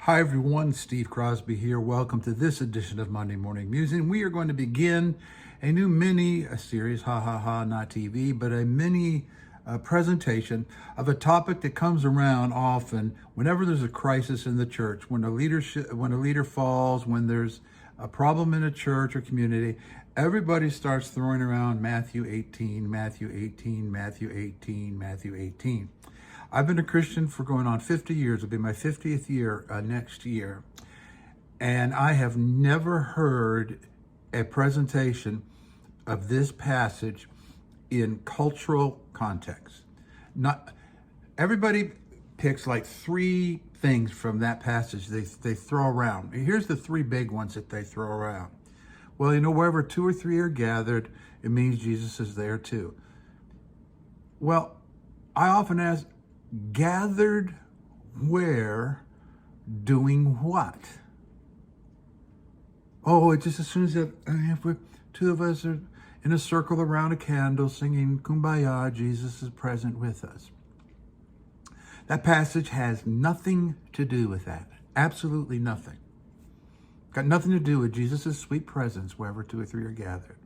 Hi everyone, Steve Crosby here. Welcome to this edition of Monday Morning Musing. We are going to begin a new series, not TV, but a mini presentation of a topic that comes around often whenever there's a crisis in the church, when a leader falls, when there's a problem in a church or community. Everybody starts throwing around Matthew 18, Matthew 18, Matthew 18, Matthew 18. I've been a Christian for going on 50 years. It'll be my 50th year next year. And I have never heard a presentation of this passage in cultural context. Not everybody picks like three things from that passage they throw around. Here's the three big ones that they throw around. Well, wherever two or three are gathered, it means Jesus is there too. Well, I often ask, gathered where, doing what? Oh, it's just as soon as if we're two of us are in a circle around a candle singing Kumbaya, Jesus is present with us. That passage has nothing to do with that. Absolutely nothing. Got nothing to do with Jesus' sweet presence wherever two or three are gathered.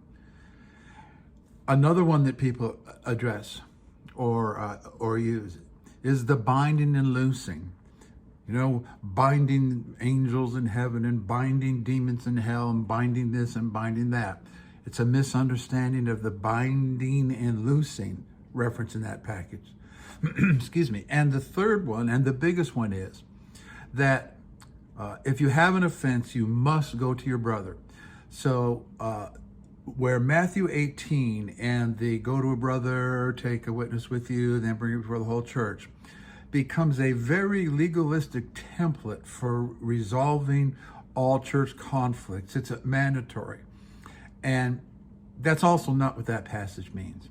Another one that people address or use is the binding and loosing. Binding angels in heaven and binding demons in hell and binding this and binding that. It's a misunderstanding of the binding and loosing reference in that package. Excuse me. And the third one, and the biggest one, is that if you have an offense, you must go to your brother. So where Matthew 18 and the go to a brother, take a witness with you, then bring it before the whole church, becomes a very legalistic template for resolving all church conflicts. It's a mandatory. And that's also not what that passage means.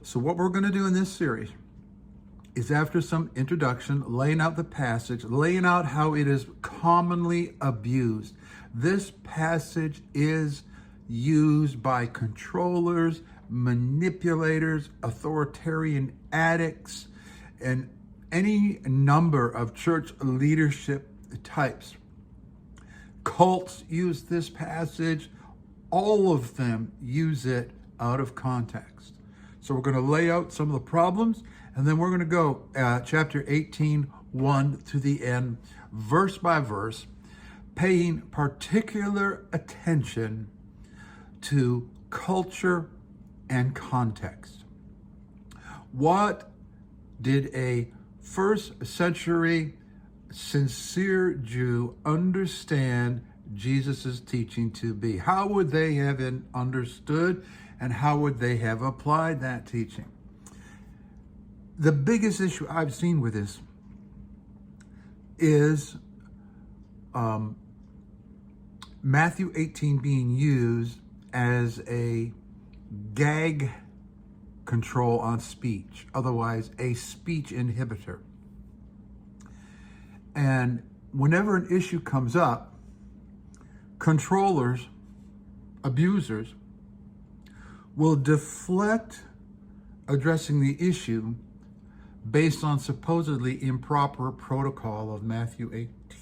So what we're going to do in this series is, after some introduction, laying out the passage, laying out how it is commonly abused. This passage is used by controllers, manipulators, authoritarian addicts, and any number of church leadership types. Cults use this passage. All of them use it out of context. So we're going to lay out some of the problems, and then we're going to go chapter 18, 1 to the end, verse by verse, paying particular attention to culture and context. What did a first century sincere Jew understand Jesus' teaching to be? How would they have understood, and how would they have applied that teaching? The biggest issue I've seen with this is Matthew 18 being used as a gag control on speech, otherwise a speech inhibitor. And whenever an issue comes up, controllers, abusers, will deflect addressing the issue based on supposedly improper protocol of Matthew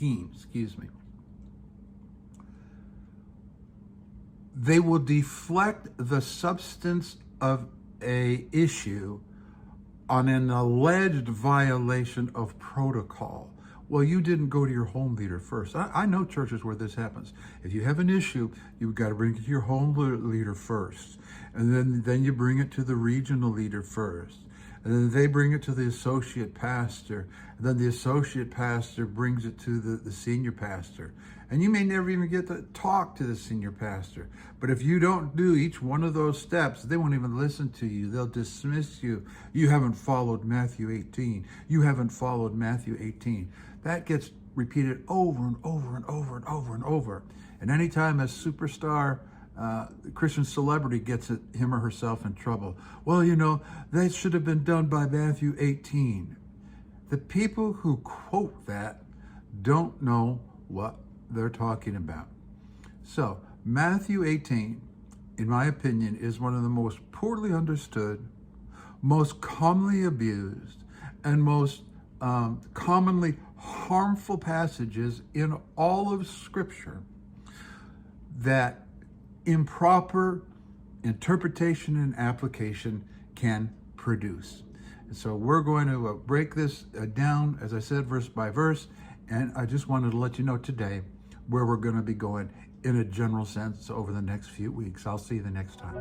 18, They will deflect the substance of a issue on an alleged violation of protocol. Well, you didn't go to your home leader first. I know churches where this happens. If you have an issue, you've got to bring it to your home leader first. And then you bring it to the regional leader first. And then they bring it to the associate pastor. And then the associate pastor brings it to the senior pastor. And you may never even get to talk to the senior pastor. But if you don't do each one of those steps, they won't even listen to you. They'll dismiss you. You haven't followed Matthew 18. You haven't followed Matthew 18. That gets repeated over and over and over and over and over. And anytime a superstar Christian celebrity gets him or herself in trouble, well, that should have been done by Matthew 18. The people who quote that don't know what they're talking about. So Matthew 18, in my opinion, is one of the most poorly understood, most commonly abused, and most commonly harmful passages in all of Scripture that improper interpretation and application can produce. And so we're going to break this down, as I said, verse by verse, and I just wanted to let you know today where we're going to be going in a general sense over the next few weeks. I'll see you the next time.